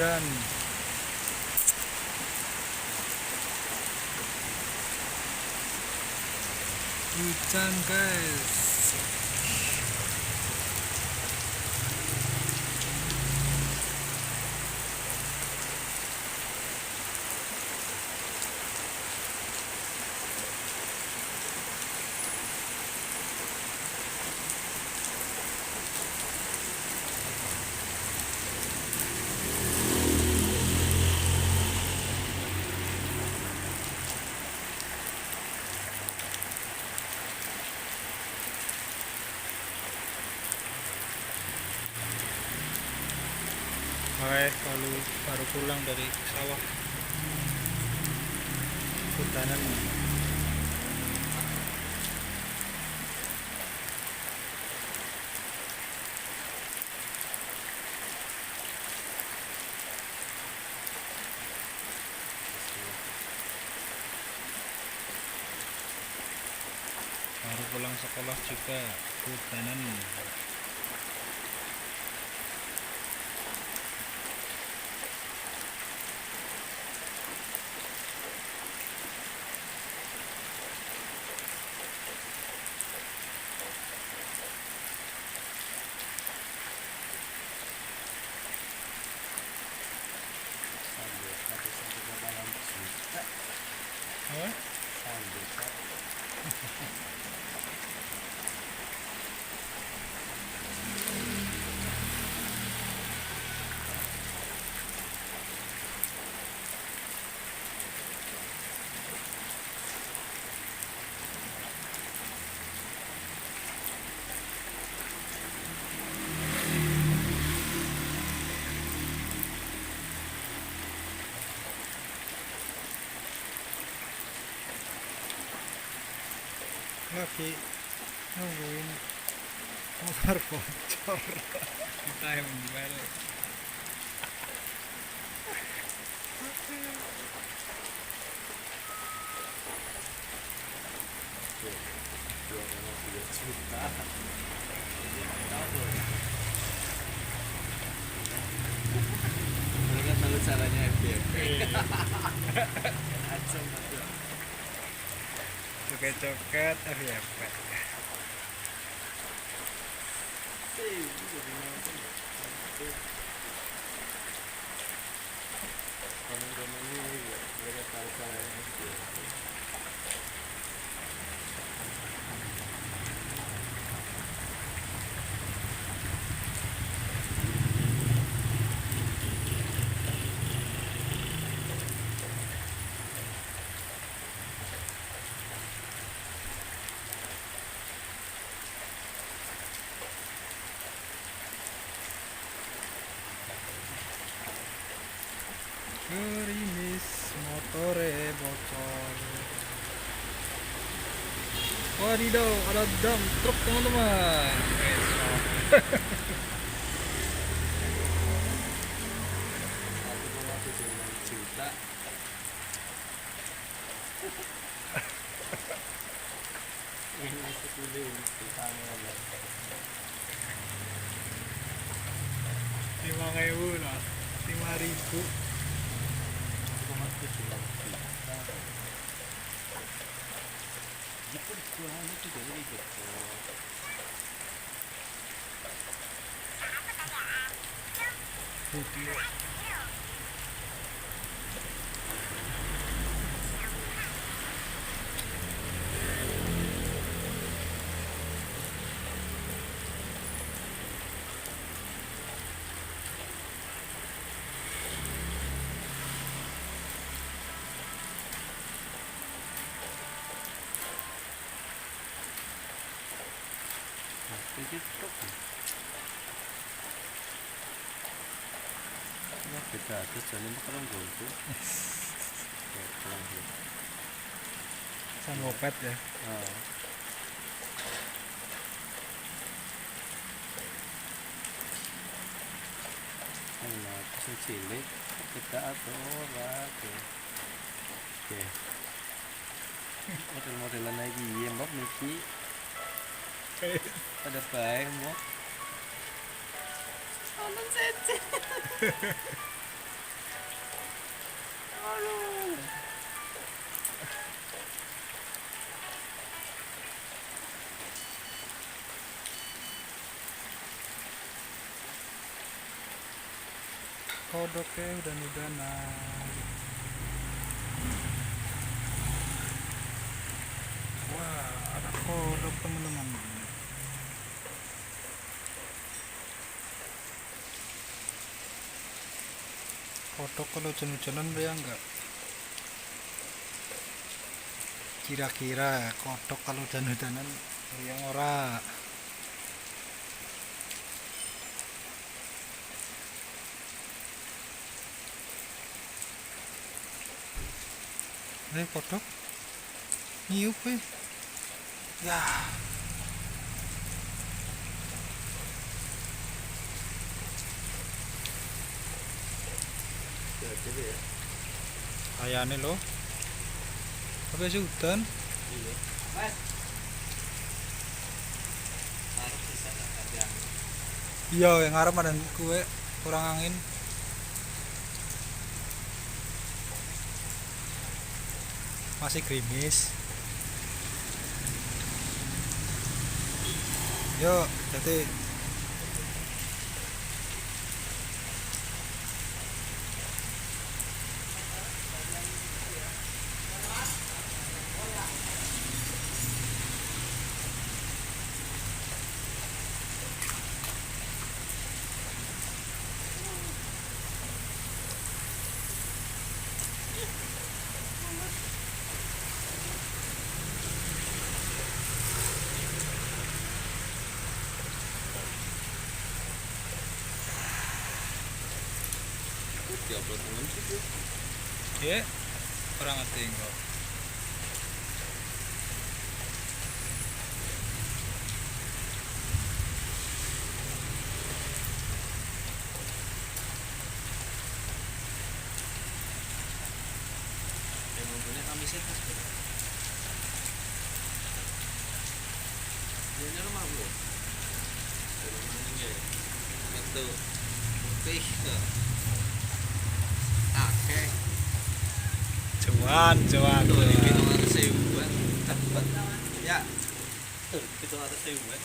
hujan. Hujan guys. Oke, baru pulang dari sawah hutanan. Baru pulang sekolah juga hutanan. Apa? Lagi nungguin motor bocor. Kita yang balik. Mereka tahu caranya FBP. Coket-coket FYP. Teman-teman ini mereka tahu caranya FBP. Gerimis motore bocor. Wadidaw, ada dump truk teman-teman. Juta. Ini sepuluh pertama lah. 5.000 lah, 5.000. Itu jualannya juga ini gitu. Video. Itu ya beda terus jalan makan gitu. Sanggopet ya. Nah, terus cilik beda atau ora oke. Model-modelan lagi ya mbak Miki pada baik mbak. Nonton saja. kodoknya udah-udahan. Wah, ada kodok teman-teman. Kodok kalau hujan-hujanan ya enggak? Kira-kira kodok kalau hujan-hujanan yang ora. Kodok niup ya. Jadi ya. Kayane lo. Apa sih hutan? Iya. Mas. Harus bisa kadang. Iya, yang ngarep ada kue kurang angin. Masih gerimis. Yuk, jadi Diupload temen sih tuh. ya orang ngerti kok. Emang bener kami sih mas. Dia rumah bu. Rumahnya ya. Itu putih tuh. Oke. Cuan. Tuh di pintu atas ribuan. Ya. Tuh pintu atas ribuan.